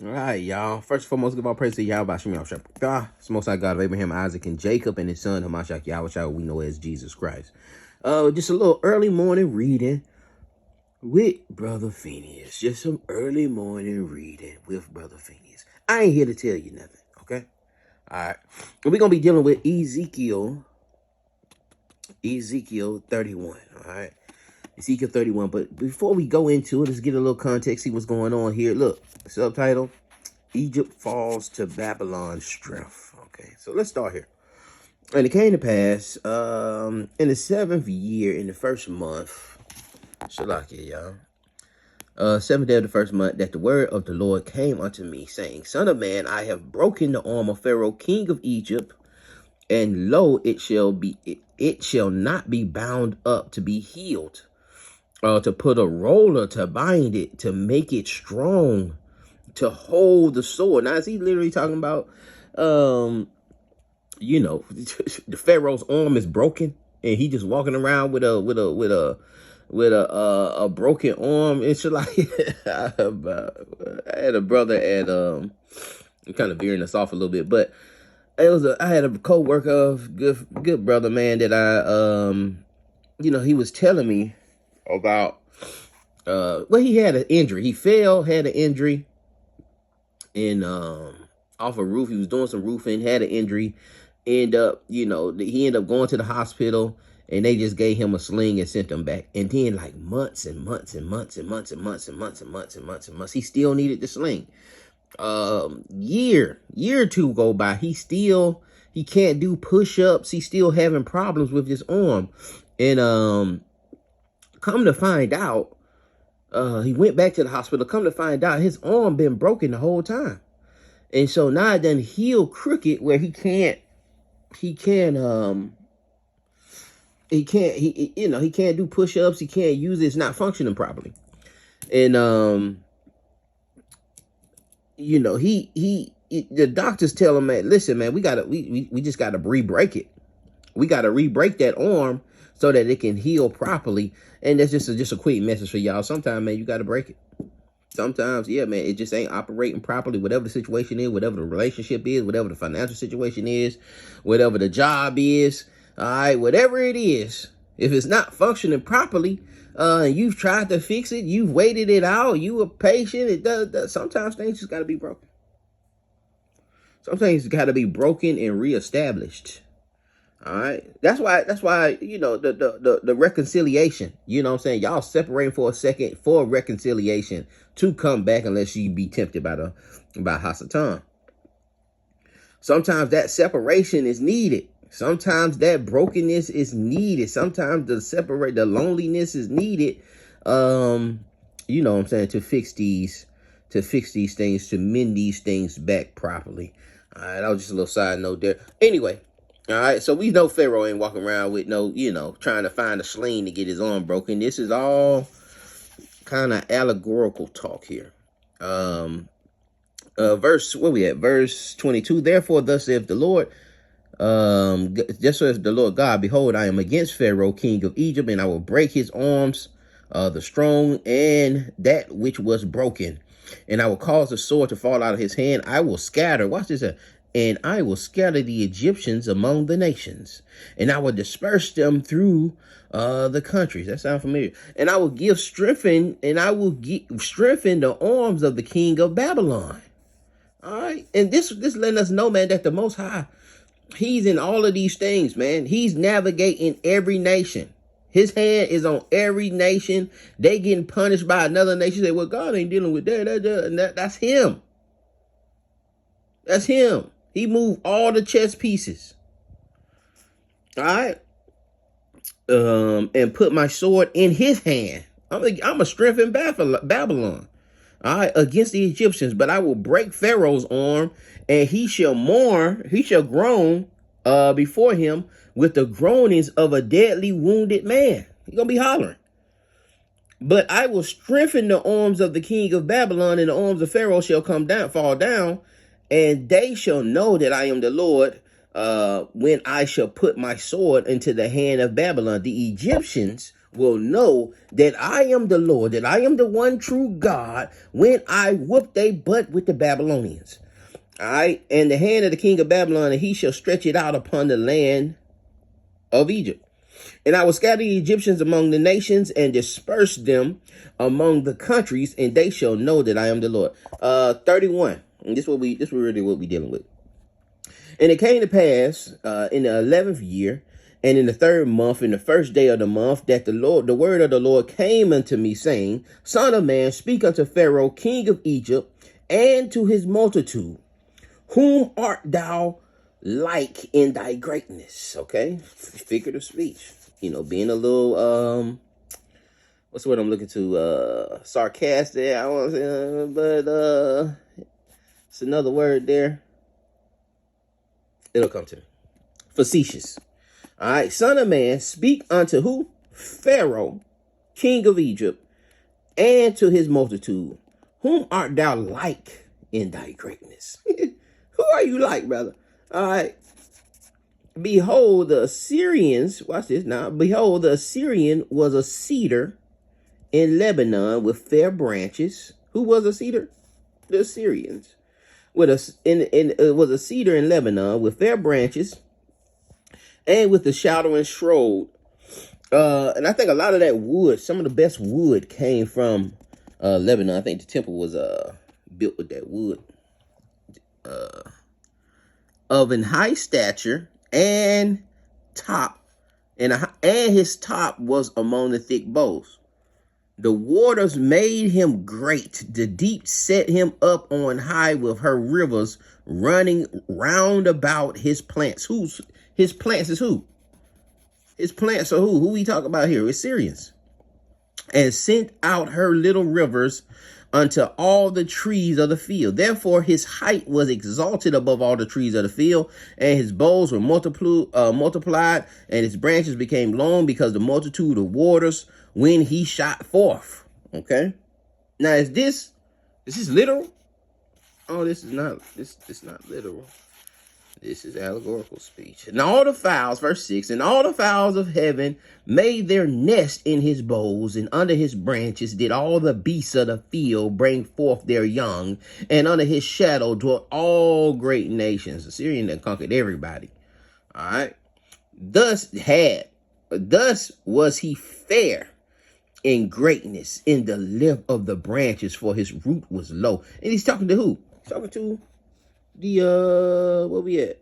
All right, y'all. First and foremost, give all praise to Yahweh, Shem Yahweh, God, the Most High God of Abraham, Isaac, and Jacob, and his son, Hamashiach Yahweh, we know as Jesus Christ. Just a little early morning reading with Brother Phinehas. Just some early morning reading with Brother Phinehas. I ain't here to tell you nothing, okay? All right. We're going to be dealing with Ezekiel 31, all right? Ezekiel 31. But before we go into it, let's get a little context, see what's going on here. Look, subtitle, Egypt falls to Babylon's strength. Okay, so let's start here. And it came to pass, in the 7th year, in the first month, Shalakia, y'all, 7th day of the first month, that the word of the Lord came unto me, saying, Son of man, I have broken the arm of Pharaoh, king of Egypt, and lo, it shall not be bound up to be healed, to put a roller to bind it, to make it strong, to hold the sword. Now, is he literally talking about, the Pharaoh's arm is broken and he just walking around with a broken arm? It's like, I had a brother at, I'm kind of veering us off a little bit, but I had a co-worker, good brother, man, that he was telling me about, he had an injury. He fell, had an injury, and off a roof. He was doing some roofing, had an injury. He ended up going to the hospital, and they just gave him a sling and sent him back. And then like months, he still needed the sling. Year or two go by. He can't do push-ups. He's still having problems with his arm. And come to find out, he went back to the hospital. Come to find out, his arm been broken the whole time. And so now it done healed crooked where he can't do push-ups. He can't use it. It's not functioning properly. And, the doctors tell him, man, listen, man, we just gotta re-break it. We gotta re-break that arm so that it can heal properly. And that's just a quick message for y'all. Sometimes, man, you got to break it. Sometimes, yeah, man, it just ain't operating properly. Whatever the situation is, whatever the relationship is, whatever the financial situation is, whatever the job is, all right, whatever it is, if it's not functioning properly, you've tried to fix it, you've waited it out, you were patient, it does. Sometimes things just got to be broken. Some things got to be broken and reestablished. All right. That's why, the reconciliation, you know what I'm saying? Y'all separating for a second for reconciliation to come back unless you be tempted by Hasatan. Sometimes that separation is needed. Sometimes that brokenness is needed. Sometimes the loneliness is needed. You know what I'm saying? To fix these things, to mend these things back properly. All right. That was just a little side note there. Anyway. All right, so we know Pharaoh ain't walking around with no, trying to find a sling to get his arm broken. This is all kind of allegorical talk here. Verse 22. Therefore, thus saith the Lord, just so as the Lord God, behold, I am against Pharaoh, king of Egypt, and I will break his arms, the strong and that which was broken. And I will cause the sword to fall out of his hand. I will scatter. Watch this. And I will scatter the Egyptians among the nations, and I will disperse them through the countries. That sounds familiar. And I will strengthen the arms of the king of Babylon. All right. And this letting us know, man, that the Most High, he's in all of these things, man. He's navigating every nation. His hand is on every nation. They getting punished by another nation. Say, well, God ain't dealing with that. That's him. That's him. He moved all the chess pieces. All right. And put my sword in his hand. I'm a strengthen Babylon. All right. Against the Egyptians. But I will break Pharaoh's arm, and he shall groan before him with the groanings of a deadly wounded man. He's going to be hollering. But I will strengthen the arms of the king of Babylon, and the arms of Pharaoh shall fall down. And they shall know that I am the Lord when I shall put my sword into the hand of Babylon. The Egyptians will know that I am the Lord, that I am the one true God, when I whoop they butt with the Babylonians. All right. And the hand of the king of Babylon, and he shall stretch it out upon the land of Egypt. And I will scatter the Egyptians among the nations and disperse them among the countries, and they shall know that I am the Lord. 31. And this is really what we dealing with. And it came to pass in the 11th year, and in the 3rd month, in the 1st day of the month, that the word of the Lord came unto me, saying, Son of man, speak unto Pharaoh, king of Egypt, and to his multitude, whom art thou like in thy greatness? Okay, figurative speech. You know, being a little what's the word I'm looking to? Sarcastic. I want to say, but it's another word there. It'll come to me. Facetious. All right, son of man, speak unto who? Pharaoh, king of Egypt, and to his multitude. Whom art thou like in thy greatness? Who are you like, brother? All right. Behold, the Assyrians, watch this now. Behold, the Assyrian was a cedar in Lebanon with fair branches. Who was a cedar? The Assyrians. It was a cedar in Lebanon with fair branches and with the shadowing shroud. And I think a lot of that wood, some of the best wood came from Lebanon. I think the temple was built with that wood. Of an high stature and top, and his top was among the thick boughs. The waters made him great. The deep set him up on high with her rivers running round about his plants. His plants is who? His plants are who? Who we talk about here? Assyrians. And sent out her little rivers unto all the trees of the field. Therefore his height was exalted above all the trees of the field, and his boughs were multiplied, and his branches became long because the multitude of waters when he shot forth. Okay. Now is this literal? Oh, this is not literal. This is allegorical speech. And all the fowls, verse 6, and all the fowls of heaven made their nest in his boughs, and under his branches did all the beasts of the field bring forth their young, and under his shadow dwelt all great nations. Assyrian that conquered everybody. All right. Thus was he fair in greatness in the lift of the branches, for his root was low. And he's talking to who? He's talking to the where we at?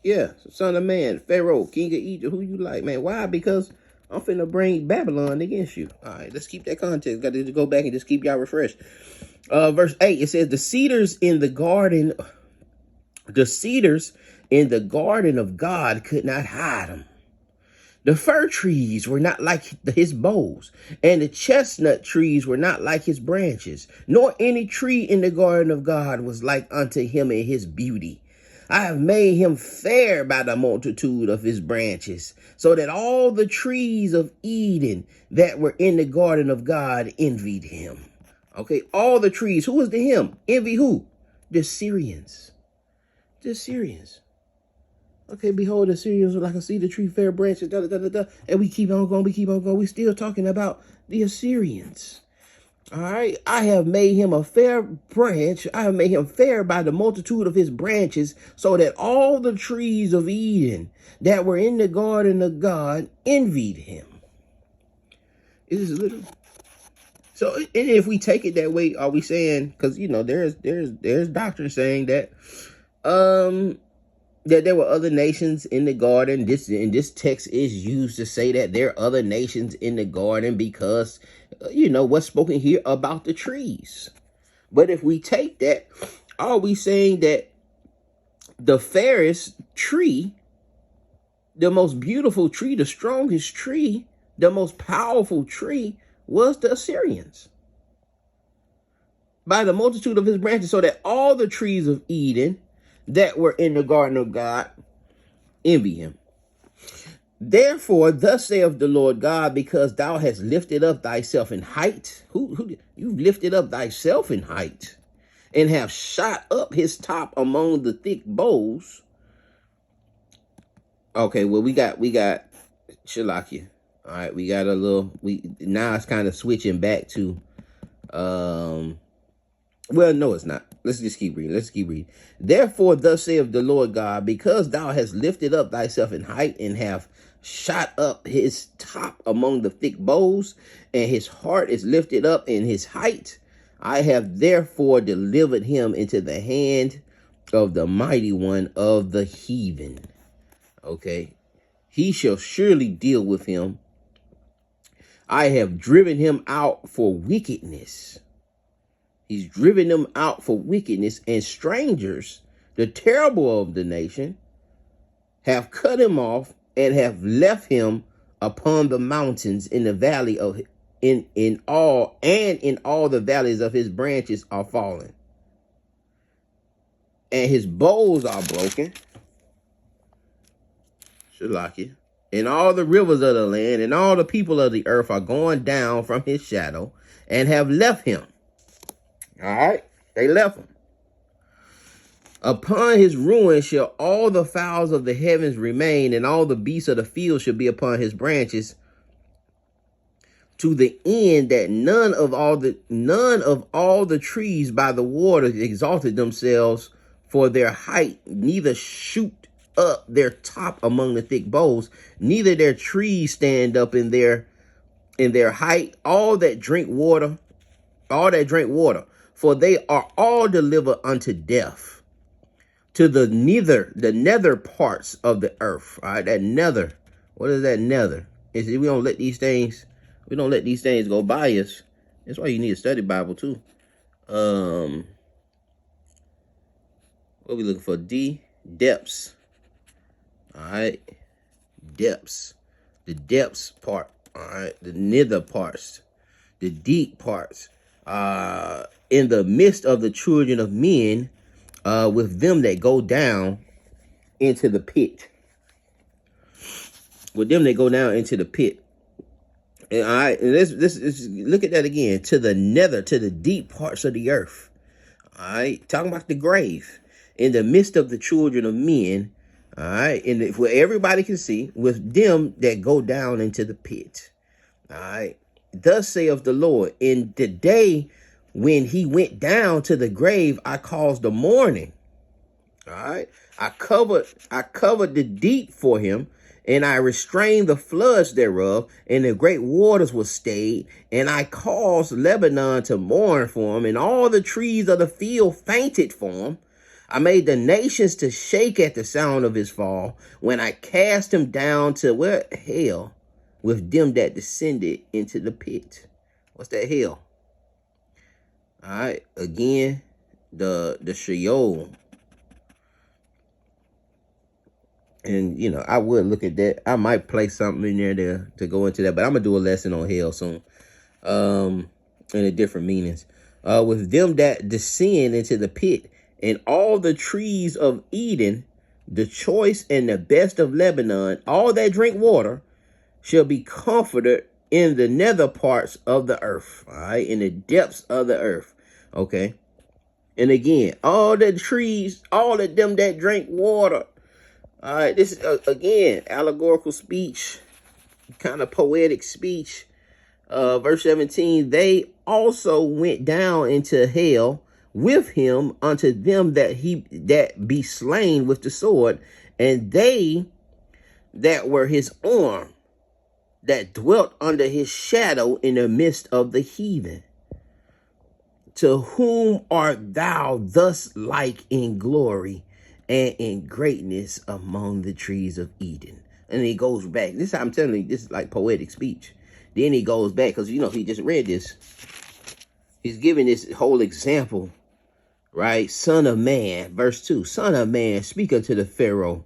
Yeah, son of man, Pharaoh, king of Egypt. Who you like, man? Why? Because I'm finna bring Babylon against you. All right, let's keep that context. Got to go back and just keep y'all refreshed. Verse 8, it says, the cedars in the garden of God could not hide him. The fir trees were not like his boughs, and the chestnut trees were not like his branches, nor any tree in the garden of God was like unto him in his beauty. I have made him fair by the multitude of his branches, so that all the trees of Eden that were in the garden of God envied him. Okay, all the trees. Who was the him? Envy who? The Syrians. The Syrians. Okay, behold, the Assyrians were like a cedar tree, fair branches, and we keep on going, we still talking about the Assyrians. All right, I have made him a fair branch. I have made him fair by the multitude of his branches, so that all the trees of Eden that were in the garden of God envied him. Is this literal? So, and if we take it that way, are we saying, because, you know, there's doctrine saying that, that there were other nations in the garden. This text is used to say that there are other nations in the garden because, you know, what's spoken here about the trees. But if we take that, are we saying that the fairest tree, the most beautiful tree, the strongest tree, the most powerful tree was the Assyrians? By the multitude of his branches, so that all the trees of Eden that were in the garden of God envy him. Therefore, thus saith the Lord God, because thou hast lifted up thyself in height. You've lifted up thyself in height, and have shot up his top among the thick boughs. Okay, well, we got Shalakia. All right, we got a little. Now it's kind of switching back to. Well, no, it's not. Let's just keep reading. Let's keep reading. Therefore, thus saith the Lord God, because thou hast lifted up thyself in height and have shot up his top among the thick boughs, and his heart is lifted up in his height, I have therefore delivered him into the hand of the mighty one of the heathen. Okay. He shall surely deal with him. I have driven him out for wickedness. He's driven them out for wickedness, and strangers, the terrible of the nation, have cut him off and have left him upon the mountains in the valley of in all the valleys of his branches are fallen. And his boughs are broken. Shalakia. And all the rivers of the land and all the people of the earth are going down from his shadow and have left him. All right, they left him. Upon his ruin shall all the fowls of the heavens remain, and all the beasts of the field shall be upon his branches, to the end that none of all the trees by the water exalted themselves for their height, neither shoot up their top among the thick boughs, neither their trees stand up in their height. All that drink water, for they are all delivered unto death, to the nether parts of the earth. All right, that nether. What is that nether? Is we don't let these things go by us. That's why you need a study Bible too. What are we looking for? Depths. All right, depths. The depths part. All right, the nether parts, the deep parts. In the midst of the children of men, with them that go down into the pit. With them that go down into the pit. And all right, and let's look at that again. To the nether, to the deep parts of the earth. All right, talking about the grave. In the midst of the children of men, all right, and where everybody can see, with them that go down into the pit. All right, thus saith the Lord, in the day when he went down to the grave, I caused the mourning. All right, I covered the deep for him, and I restrained the floods thereof, and the great waters were stayed, and I caused Lebanon to mourn for him, and all the trees of the field fainted for him. I made the nations to shake at the sound of his fall, when I cast him down to where? Hell, with them that descended into the pit. What's that hell? All right, again, the Sheol. And, you know, I would look at that. I might place something in there to go into that, but I'm going to do a lesson on hell soon, in the different meanings. With them that descend into the pit, and all the trees of Eden, the choice and the best of Lebanon, all that drink water, shall be comforted in the nether parts of the earth. All right, in the depths of the earth. Okay. And again, all the trees, all of them that drink water. All right, this is, again, allegorical speech, kind of poetic speech. Verse 17, they also went down into hell with him unto them that be slain with the sword, and they that were his arm, that dwelt under his shadow in the midst of the heathen. To whom art thou thus like in glory and in greatness among the trees of Eden? And he goes back. This, I'm telling you, this is like poetic speech. Then he goes back, because, you know, he just read this. He's giving this whole example, right? Son of man, verse 2. Son of man, speak unto the Pharaoh,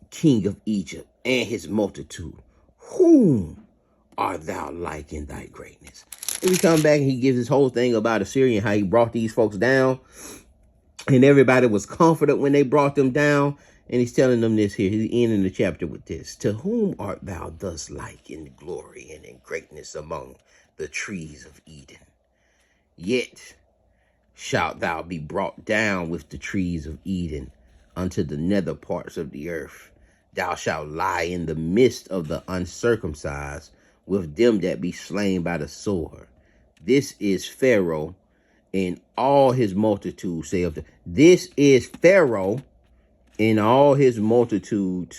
king of Egypt, and his multitude. Whom art thou like in thy greatness? And we come back and he gives this whole thing about Assyria and how he brought these folks down. And everybody was comforted when they brought them down. And he's telling them this here. He's ending the chapter with this. To whom art thou thus like in glory and in greatness among the trees of Eden? Yet shalt thou be brought down with the trees of Eden unto the nether parts of the earth. Thou shalt lie in the midst of the uncircumcised, with them that be slain by the sword. This is Pharaoh and all his multitude, saith the. This is Pharaoh and all his multitude,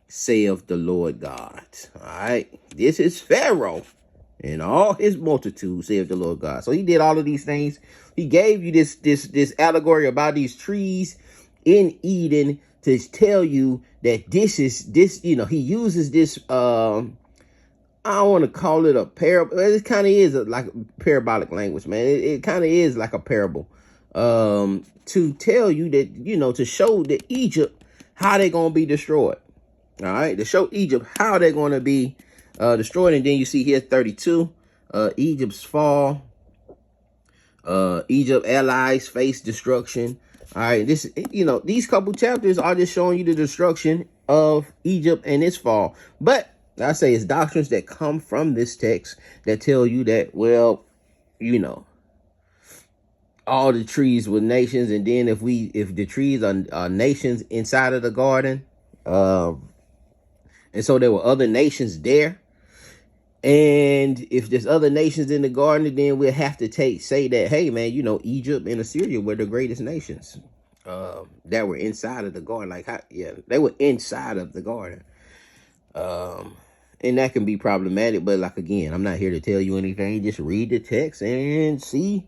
saith the Lord God. All right. This is Pharaoh and all his multitude, saith the Lord God. So he did all of these things. He gave you this allegory about these trees in Eden to tell you that he uses this I don't want to call it a parable. It kind of is like parabolic language, man. It kind of is like a parable to tell you that, to show that Egypt how they're going to be destroyed. All right, to show Egypt how they're going to be destroyed. And then you see here 32, Egypt's fall. Egypt allies face destruction. All right, these couple chapters are just showing you the destruction of Egypt and its fall. But I say it's doctrines that come from this text that tell you that, well, all the trees were nations, and then if the trees are nations inside of the garden, and so there were other nations there. And if there's other nations in the garden, then we'll have to say that, hey, man, Egypt and Assyria were the greatest nations that were inside of the garden. They were inside of the garden. And that can be problematic. But again, I'm not here to tell you anything. Just read the text and see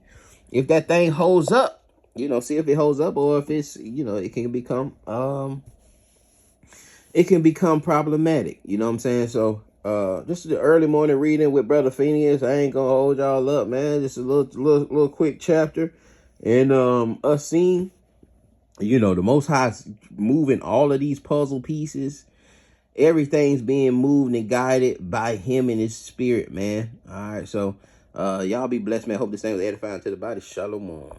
if that thing holds up. See if it holds up, or if it's, it can become problematic. You know what I'm saying? So this is the early morning reading with Brother Phinehas. I ain't gonna hold y'all up, man. Just a little quick chapter. And us seeing, the Most High's moving all of these puzzle pieces. Everything's being moved and guided by him and his spirit, man. All right, so y'all be blessed, man. Hope this thing was edifying to the body. Shalom.